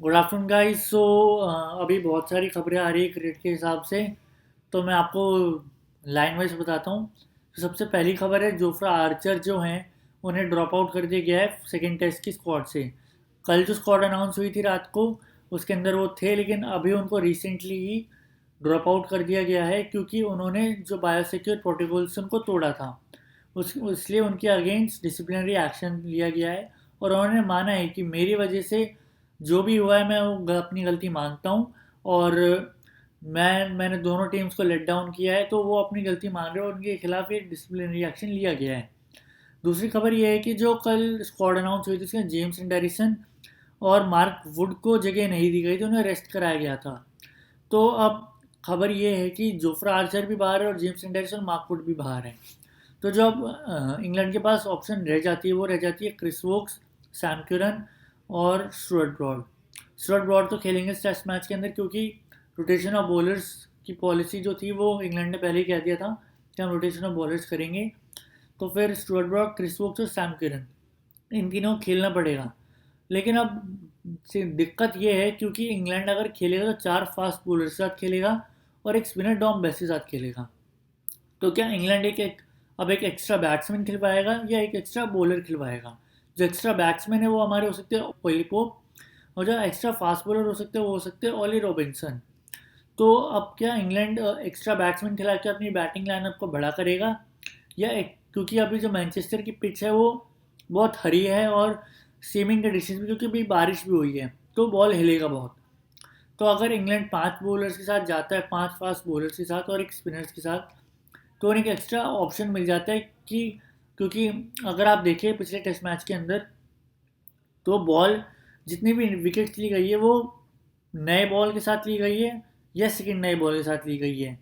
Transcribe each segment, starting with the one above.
Good afternoon guys. अभी बहुत सारी खबरें आ रही है क्रिकेट के हिसाब से। तो मैं आपको लाइन वाइज बताता हूँ। तो सबसे पहली खबर है, जोफ्रा आर्चर जो हैं उन्हें ड्रॉप आउट कर दिया गया है सेकेंड टेस्ट की स्क्वाड से। कल जो स्क्वाड अनाउंस हुई थी रात को, उसके अंदर वो थे, लेकिन अभी उनको रिसेंटली ही ड्रॉप आउट कर दिया गया है क्योंकि उन्होंने जो बायोसिक्योर प्रोटोकॉल्स उनको तोड़ा था। उस इसलिए उनके अगेंस्ट डिसिप्लिनरी एक्शन लिया गया है। और उन्होंने माना है कि मेरी वजह से जो भी हुआ है मैं अपनी गलती मानता हूँ। और मैंने दोनों टीम्स को लेट डाउन किया है, तो वो अपनी गलती मान रहे हैं और उनके खिलाफ एक डिसिप्लिनरी एक्शन लिया गया है। दूसरी खबर ये है कि जो कल स्क्वाड अनाउंस हुई थी उसमें जेम्स एंडरसन और मार्क वुड को जगह नहीं दी गई थी, उन्हें रेस्ट कराया गया था। तो अब खबर ये है कि जोफ्रा आर्चर भी बाहर है और जेम्स एंडरसन मार्क वुड भी बाहर है। तो जो अब इंग्लैंड के पास ऑप्शन रह जाती है वो रह जाती है क्रिस वोक्स, सैम क्यूरन और स्टुअर्ट ब्रॉड। स्टुअर्ट ब्रॉड तो खेलेंगे इस टेस्ट मैच के अंदर क्योंकि रोटेशन ऑफ बॉलर्स की पॉलिसी जो थी वो इंग्लैंड ने पहले ही कह दिया था कि हम रोटेशन ऑफ बॉलर्स करेंगे। तो फिर स्टुअर्ट ब्रॉड, क्रिस वोक्स और सैम क्यूरन, इन तीनों को खेलना पड़ेगा। लेकिन अब दिक्कत ये है क्योंकि इंग्लैंड अगर खेलेगा तो चार फास्ट बॉलर के साथ खेलेगा और एक स्पिनर डॉम बेस के साथ खेलेगा। तो क्या इंग्लैंड अब एक एक्स्ट्रा बैट्समैन खिलवाएगा या एक एक्स्ट्रा बॉलर खिलवाएगा? जो एक्स्ट्रा बैट्समैन है वो हमारे हो सकते हैं ओली पोप, और जो एक्स्ट्रा फास्ट बॉलर हो सकते हैं वो हो सकते हैं ओली रॉबिन्सन। तो अब क्या इंग्लैंड एक्स्ट्रा बैट्समैन खिला के अपनी बैटिंग लाइनअप को बड़ा करेगा, क्योंकि अभी जो मैनचेस्टर की पिच है वो बहुत हरी है और सीमिंग कंडीशन भी, क्योंकि अभी बारिश भी हुई है तो बॉल हिलेगा बहुत। तो अगर इंग्लैंड पांच बॉलर्स के साथ जाता है, पांच फास्ट बॉलर्स के साथ और एक स्पिनर्स के साथ, तो उन्हें एक एक्स्ट्रा ऑप्शन मिल जाता है कि, क्योंकि अगर आप देखें पिछले टेस्ट मैच के अंदर, तो बॉल जितनी भी विकेट ली गई है वो नए बॉल के साथ ली गई है या सेकंड नए बॉल के साथ ली गई है।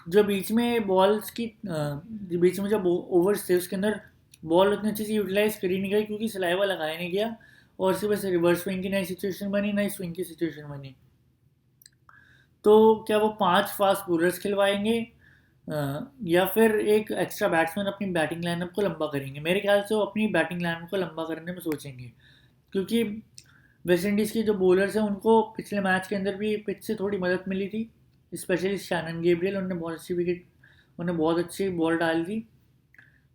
जो बीच में बॉल्स की जो बीच में जब ओवर्स थे उसके अंदर बॉल उतनी अच्छे से यूटिलाइज करी नहीं गई क्योंकि सलाइवा लगाया नहीं गया, और सिर्फ से रिवर्स स्विंग की नई सिचुएशन बनी, नई स्विंग की सिचुएशन बनी। तो क्या वो पांच फास्ट बॉलर्स खिलवाएंगे या फिर एक एक्स्ट्रा बैट्समैन अपनी बैटिंग लाइनअप को लंबा करेंगे? मेरे ख्याल से वो अपनी बैटिंग लाइनअप को लंबा करने में सोचेंगे, क्योंकि वेस्ट इंडीज़ के जो बॉलर्स हैं उनको पिछले मैच के अंदर भी पिच से थोड़ी मदद मिली थी, स्पेशली शैनन गेब्रियल, उन्होंने बहुत अच्छी विकेट, उन्हें बहुत अच्छी बॉल डाली थी।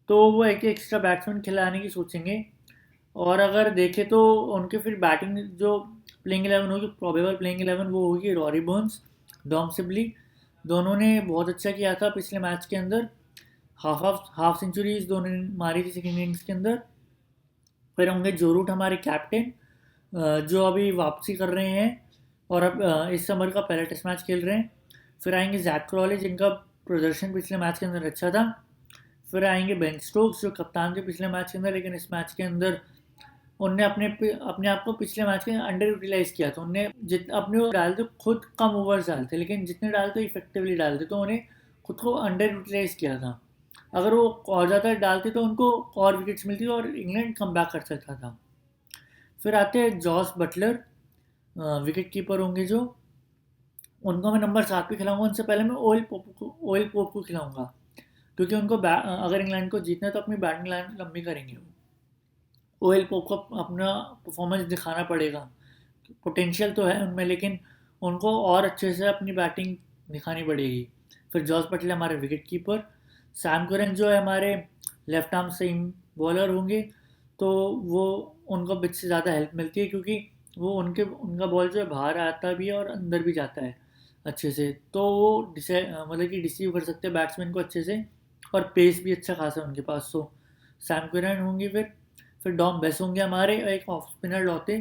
तो वो एक एक्स्ट्रा बैट्समैन खिलाने की सोचेंगे। और अगर देखें तो उनके फिर बैटिंग जो प्लेइंग 11 होगी, प्रोबेबल प्लेइंग 11 वो होगी रॉरी बर्न्स, डॉम सिबली, दोनों ने बहुत अच्छा किया था पिछले मैच के अंदर। हाफ सेंचुरीज दोनों ने मारी थी सेकेंड इनिंग्स के अंदर। फिर होंगे जो रूट, हमारे कैप्टन, जो अभी वापसी कर रहे हैं और अब इस समर का पहला टेस्ट मैच खेल रहे हैं। फिर आएंगे जैक क्रॉले, जिनका प्रदर्शन पिछले मैच के अंदर अच्छा था। फिर आएंगे बेन स्टोक्स, जो कप्तान थे पिछले मैच के अंदर, लेकिन इस मैच के अंदर उनने अपने आप को पिछले मैच के अंडर यूटिलाइज किया था। उनने जित अपने वो डालते खुद कम ओवर्स डालते, लेकिन जितने डालते इफेक्टिवली डालते, तो उन्हें खुद को अंडर यूटिलाइज किया था। अगर वो और ज़्यादा डालते तो उनको और विकेट्स मिलती और इंग्लैंड कम बैक कर सकता था। फिर आते हैं जॉस बटलर, विकेट कीपर होंगे जो, उनको मैं नंबर 7 पे खिलाऊंगा। उनसे पहले मैं ओयल पोप को खिलाऊंगा, क्योंकि उनको अगर इंग्लैंड को जीतना है तो अपनी बैटिंग लाइन लंबी करेंगे वो। ओयल पोप को अपना परफॉर्मेंस दिखाना पड़ेगा। पोटेंशियल तो है उनमें, लेकिन उनको और अच्छे से अपनी बैटिंग दिखानी पड़ेगी। फिर जॉस बटलर हमारे विकेट कीपर। सैम करन जो है हमारे लेफ्ट आर्म स्विंग बॉलर होंगे। तो वो उनको पिच से ज़्यादा हेल्प मिलती है क्योंकि वो उनका बॉल जो है बाहर आता भी है और अंदर भी जाता है अच्छे से। तो वो मतलब कि डिसीव कर सकते हैं बैट्समैन को अच्छे से, और पेस भी अच्छा खासा है उनके पास। तो सैम करन होंगे। फिर डॉम बेस होंगे हमारे, एक ऑफ स्पिनर लौटे।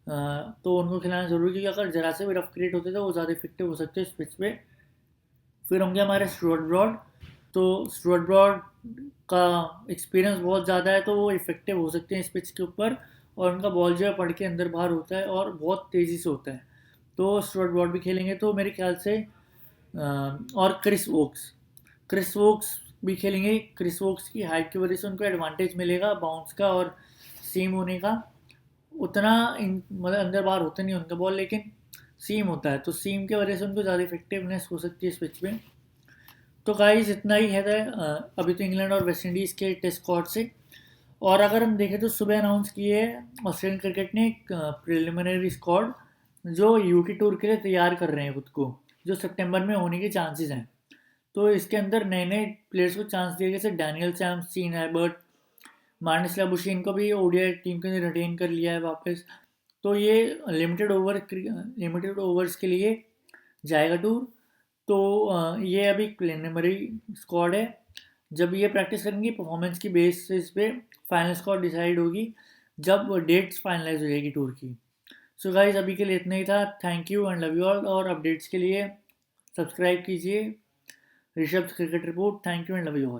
तो उनको खिलाना ज़रूरी है क्योंकि अगर ज़रा से भी रफ क्रिएट होते तो वो ज़्यादा इफेक्टिव हो सकते हैं इस पिच पे। फिर होंगे हमारे स्टुअर्ट ब्रॉड। तो स्टुअर्ट ब्रॉड का एक्सपीरियंस बहुत ज़्यादा है, तो वो इफेक्टिव हो सकते हैं इस पिच के ऊपर। और उनका बॉल जो है पड़ के अंदर बाहर होता है और बहुत तेज़ी से होता है। तो स्टुअर्ट ब्रॉड भी खेलेंगे तो मेरे ख्याल से और क्रिस वोक्स भी खेलेंगे। क्रिस वोक्स की हाइट की वजह से उनको एडवांटेज मिलेगा बाउंस का और सीम होने का। उतना मतलब अंदर बाहर होता नहीं उनका बॉल, लेकिन सीम होता है, तो सीम की वजह से उनको ज़्यादा इफेक्टिवनेस हो सकती है इस पिच पे। तो गाइस इतना ही है अभी तो इंग्लैंड और वेस्ट इंडीज़ के टेस्ट स्क्वाड से। और अगर हम देखें तो सुबह अनाउंस किए है ऑस्ट्रेलियन क्रिकेट ने एक प्रिलिमिनरी स्क्वाड, जो यूके टूर के लिए तैयार कर रहे हैं खुद को, जो सितंबर में होने के चांसेस हैं। तो इसके अंदर नए नए प्लेयर्स को चांस दिए, जैसे Daniel Sams, Sean Abbott, Marnus Labuschagne को भी ओडीआई टीम के अंदर रिटेन कर लिया है वापस। तो ये लिमिटेड ओवर्स के लिए जाएगा टूर। तो ये अभी प्रिलिमिनरी स्क्वाड है। जब ये प्रैक्टिस करेंगे परफॉर्मेंस की बेसिस पे फाइनल स्क्वाड डिसाइड होगी, जब डेट्स फाइनलाइज हो जाएगी टूर की। सो गाइज अभी के लिए इतना ही था। Thank you and love you all. और अपडेट्स के लिए सब्सक्राइब कीजिए Rishabh cricket report. Thank you and love you all.